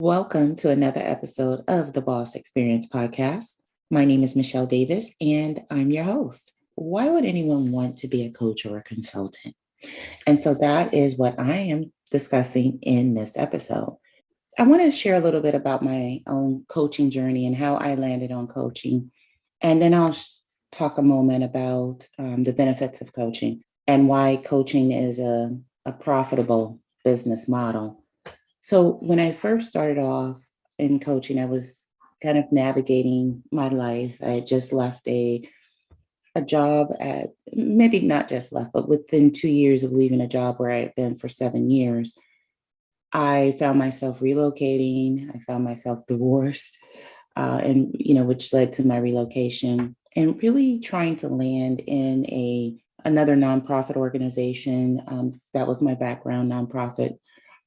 Welcome to another episode of the Boss Experience podcast. My name is Michele Davis, and I'm your host. Why would anyone want to be a coach or a consultant? And so that is what I am discussing in this episode. I want to share a little bit about my own coaching journey and how I landed on coaching. And then I'll talk a moment about the benefits of coaching and why coaching is a profitable business model. So when I first started off in coaching, I was kind of navigating my life. I had just left a job at, maybe not just left, but within 2 years of leaving a job where I had been for 7 years, I found myself relocating. I found myself divorced, and which led to my relocation and really trying to land in another nonprofit organization. That was my background, nonprofit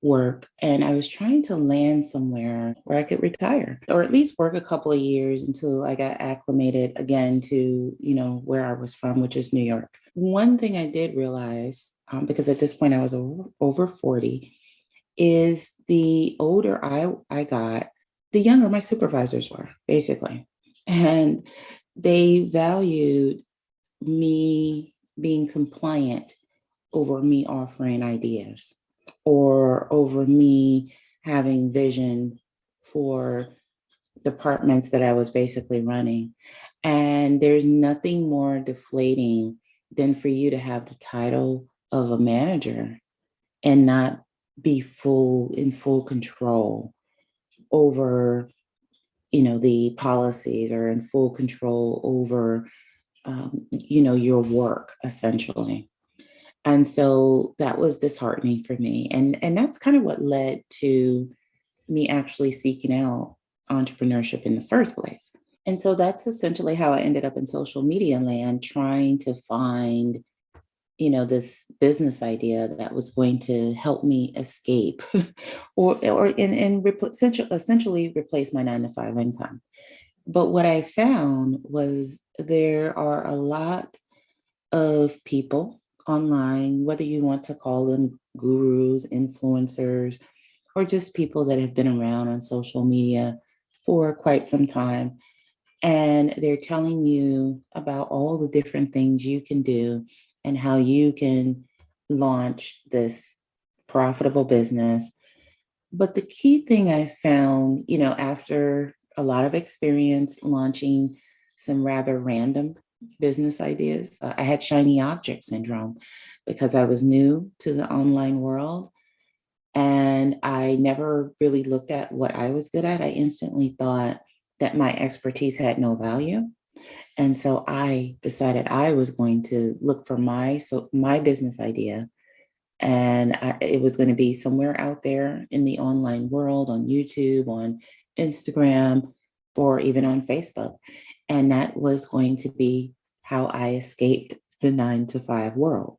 work. And I was trying to land somewhere where I could retire or at least work a couple of years until I got acclimated again to, where I was from, which is New York. One thing I did realize, because at this point I was over 40, is the older I got, the younger my supervisors were, basically. And they valued me being compliant over me offering ideas or over me having vision for departments that I was basically running. And there's nothing more deflating than for you to have the title of a manager and not be in full control over, the policies or in full control over, your work essentially. And so that was disheartening for me. And that's kind of what led to me actually seeking out entrepreneurship in the first place. And so that's essentially how I ended up in social media land, trying to find, this business idea that was going to help me escape essentially replace my 9 to 5 income. But what I found was there are a lot of people online, whether you want to call them gurus, influencers, or just people that have been around on social media for quite some time. And they're telling you about all the different things you can do and how you can launch this profitable business. But the key thing I found, after a lot of experience launching some rather random business ideas, I had shiny object syndrome because I was new to the online world and I never really looked at what I was good at. I instantly thought that my expertise had no value. And so I decided I was going to look for my business idea, and it was going to be somewhere out there in the online world, on YouTube, on Instagram, or even on Facebook. And that was going to be how I escaped the 9 to 5 world.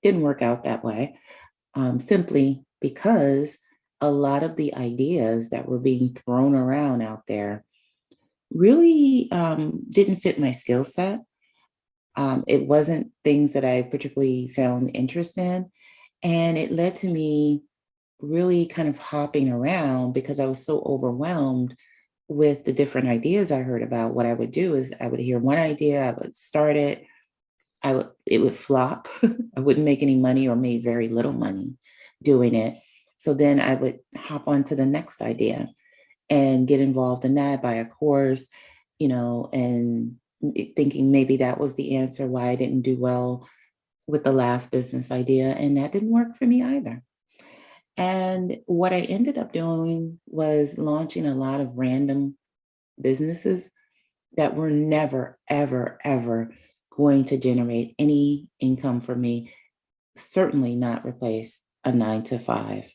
Didn't work out that way, simply because a lot of the ideas that were being thrown around out there really didn't fit my skill set. It wasn't things that I particularly found interest in. And it led to me really kind of hopping around because I was so overwhelmed with the different ideas I heard about. What I would do is I would hear one idea, I would start it, it would flop. I wouldn't make any money or made very little money doing it. So then I would hop on to the next idea and get involved in that, buy a course, and thinking maybe that was the answer why I didn't do well with the last business idea. And that didn't work for me either. And what I ended up doing was launching a lot of random businesses that were never, ever, ever going to generate any income for me, certainly not replace a 9 to 5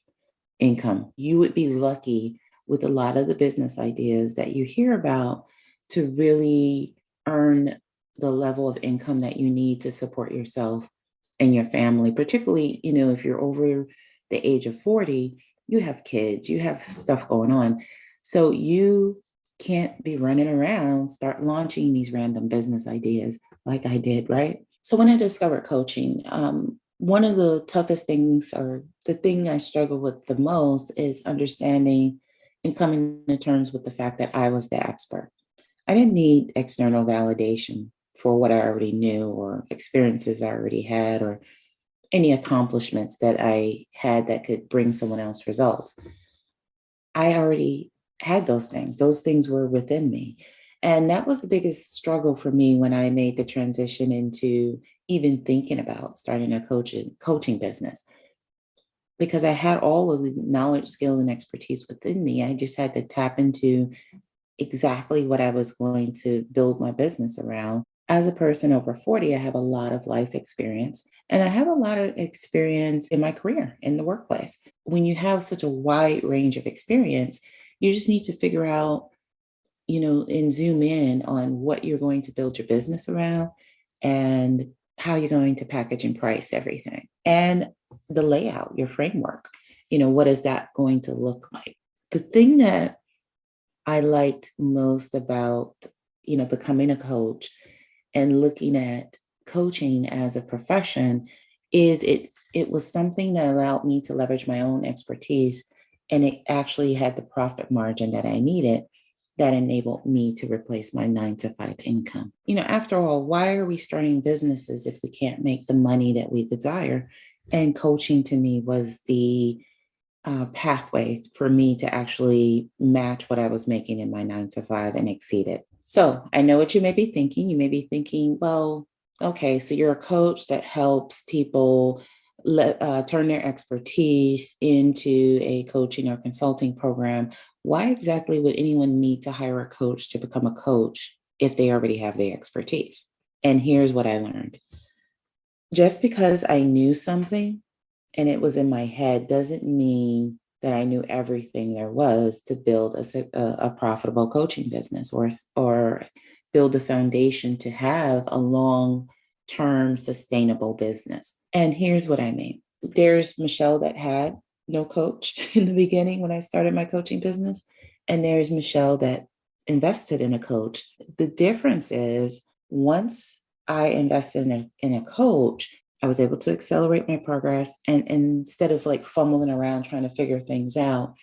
income. You would be lucky with a lot of the business ideas that you hear about to really earn the level of income that you need to support yourself and your family, particularly, if you're over the age of 40, you have kids, you have stuff going on. So you can't be running around, start launching these random business ideas like I did, right? So when I discovered coaching, one of the toughest things or the thing I struggle with the most is understanding and coming to terms with the fact that I was the expert. I didn't need external validation for what I already knew or experiences I already had or any accomplishments that I had that could bring someone else results. I already had those things. Those things were within me. And that was the biggest struggle for me when I made the transition into even thinking about starting a coaching business because I had all of the knowledge, skill, and expertise within me. I just had to tap into exactly what I was going to build my business around. As a person over 40, I have a lot of life experience and I have a lot of experience in my career in the workplace. When you have such a wide range of experience, you just need to figure out, and zoom in on what you're going to build your business around and how you're going to package and price everything and the layout, your framework. What is that going to look like? The thing that I liked most about, becoming a coach and looking at coaching as a profession is it was something that allowed me to leverage my own expertise and it actually had the profit margin that I needed that enabled me to replace my 9 to 5 income. After all, why are we starting businesses if we can't make the money that we desire? And coaching to me was the pathway for me to actually match what I was making in my 9 to 5 and exceed it. So I know what you may be thinking. You may be thinking, well, okay, so you're a coach that helps people turn their expertise into a coaching or consulting program. Why exactly would anyone need to hire a coach to become a coach if they already have the expertise? And here's what I learned. Just because I knew something and it was in my head doesn't mean that I knew everything there was to build a profitable coaching business or build a foundation to have a long term sustainable business. And here's what I mean. There's Michele that had no coach in the beginning when I started my coaching business. And there's Michele that invested in a coach. The difference is once I invested in a coach, I was able to accelerate my progress. And instead of like fumbling around trying to figure things out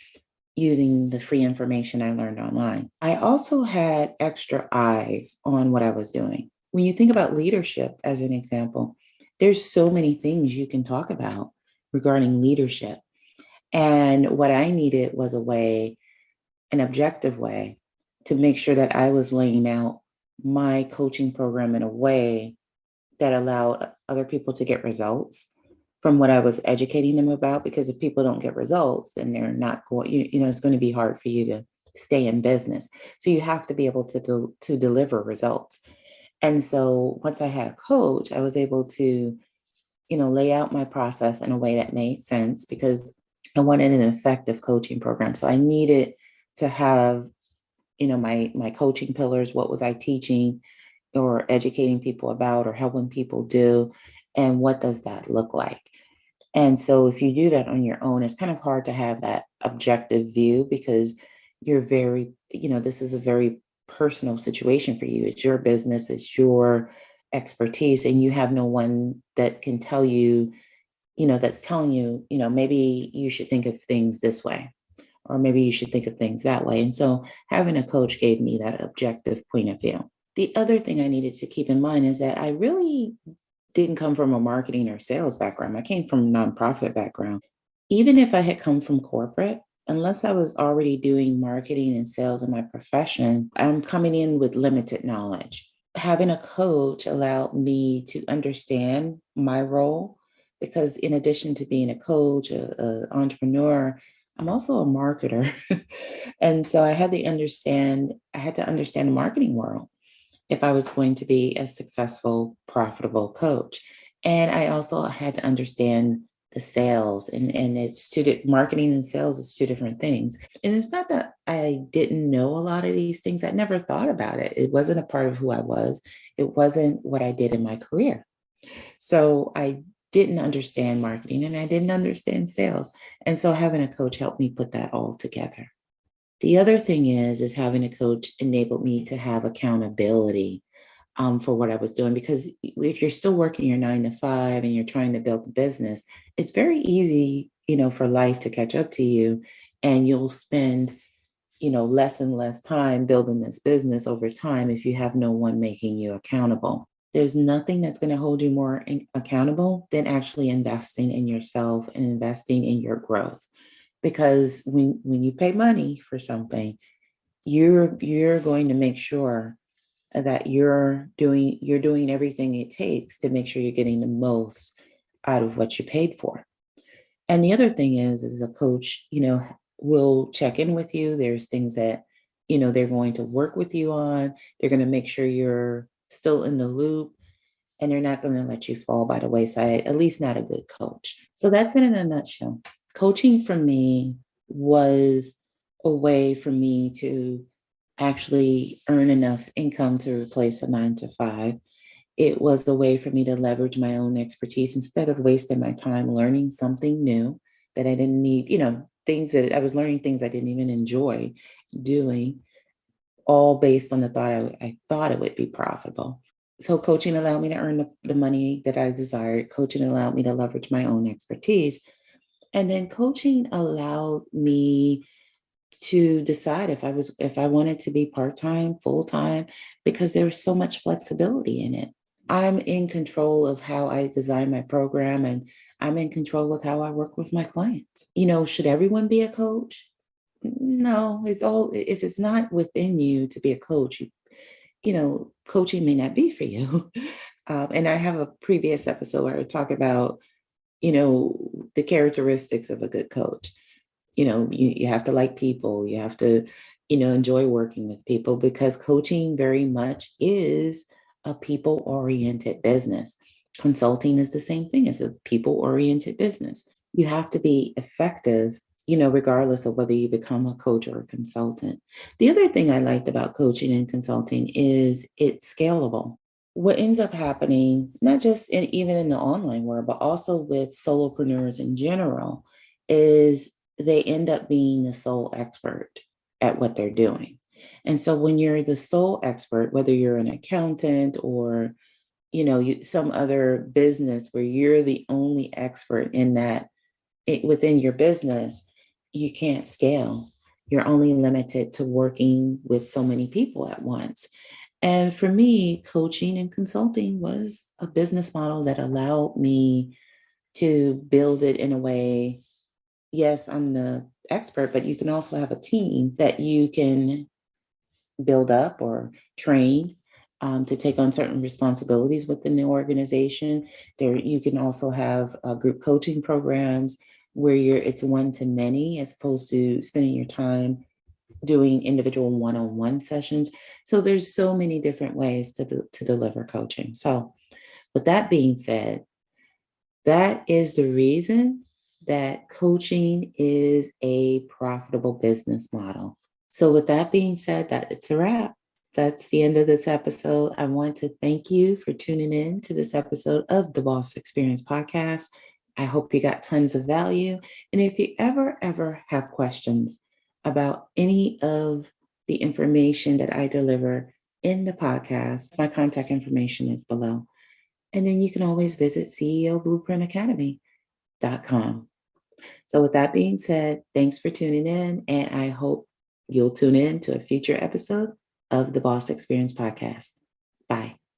using the free information I learned online, I also had extra eyes on what I was doing. When you think about leadership, as an example, there's so many things you can talk about regarding leadership. And what I needed was an objective way to make sure that I was laying out my coaching program in a way that allowed other people to get results from what I was educating them about. Because if people don't get results, then they're not going, it's going to be hard for you to stay in business. So you have to be able to deliver results. And so once I had a coach, I was able to, lay out my process in a way that made sense because I wanted an effective coaching program. So I needed to have, my coaching pillars. What was I teaching or educating people about or helping people do? And what does that look like? And so if you do that on your own, it's kind of hard to have that objective view because you're very, this is a very personal situation for you. It's your business, it's your expertise, and you have no one that can tell you, that's telling you, maybe you should think of things this way, or maybe you should think of things that way. And so having a coach gave me that objective point of view. The other thing I needed to keep in mind is that I really didn't come from a marketing or sales background. I came from a nonprofit background. Even if I had come from corporate, unless I was already doing marketing and sales in my profession, I'm coming in with limited knowledge. Having a coach allowed me to understand my role because in addition to being a coach, an entrepreneur, I'm also a marketer. And so I had to understand the marketing world if I was going to be a successful, profitable coach. And I also had to understand the sales and it's marketing and sales is two different things. And it's not that I didn't know a lot of these things. I never thought about it. It wasn't a part of who I was. It wasn't what I did in my career. So I didn't understand marketing and I didn't understand sales. And so having a coach helped me put that all together. The other thing is having a coach enabled me to have accountability for what I was doing. Because if you're still working your 9 to 5 and you're trying to build a business, it's very easy, for life to catch up to you and you'll spend less and less time building this business over time if you have no one making you accountable. There's nothing that's going to hold you more accountable than actually investing in yourself and investing in your growth. Because when you pay money for something, you're going to make sure that you're doing everything it takes to make sure you're getting the most out of what you paid for. And the other thing is a coach, will check in with you. There's things that, they're going to work with you on. They're going to make sure you're still in the loop, and they're not going to let you fall by the wayside, at least not a good coach. So that's it in a nutshell. Coaching for me was a way for me to actually earn enough income to replace a 9 to 5. It was a way for me to leverage my own expertise instead of wasting my time learning something new that I didn't need, things that I was learning, things I didn't even enjoy doing, all based on the thought I thought it would be profitable. So coaching allowed me to earn the money that I desired. Coaching allowed me to leverage my own expertise. And then coaching allowed me to decide if I wanted to be part-time, full-time, because there was so much flexibility in it. I'm in control of how I design my program, and I'm in control of how I work with my clients. Should everyone be a coach? No, it's all, if it's not within you to be a coach, coaching may not be for you. And I have a previous episode where I talk about, the characteristics of a good coach. You have to like people. You have to, enjoy working with people, because coaching very much is a people-oriented business. Consulting is the same thing as a people-oriented business. You have to be effective, regardless of whether you become a coach or a consultant. The other thing I liked about coaching and consulting is it's scalable. What ends up happening, not just even in the online world, but also with solopreneurs in general, is they end up being the sole expert at what they're doing. And so when you're the sole expert, whether you're an accountant or, some other business where you're the only expert in that within your business, you can't scale. You're only limited to working with so many people at once. And for me, coaching and consulting was a business model that allowed me to build it in a way. Yes, I'm the expert, but you can also have a team that you can build up or train to take on certain responsibilities within the organization. There, you can also have group coaching programs where it's one to many, as opposed to spending your time doing individual one-on-one sessions. So there's so many different ways to deliver coaching. So with that being said, that is the reason that coaching is a profitable business model. So with that being said, that it's a wrap. That's the end of this episode. I want to thank you for tuning in to this episode of the Boss Experience Podcast. I hope you got tons of value. And if you ever have questions about any of the information that I deliver in the podcast, my contact information is below. And then you can always visit ceoblueprintacademy.com. So with that being said, thanks for tuning in, and I hope you'll tune in to a future episode of the Boss Experience Podcast. Bye.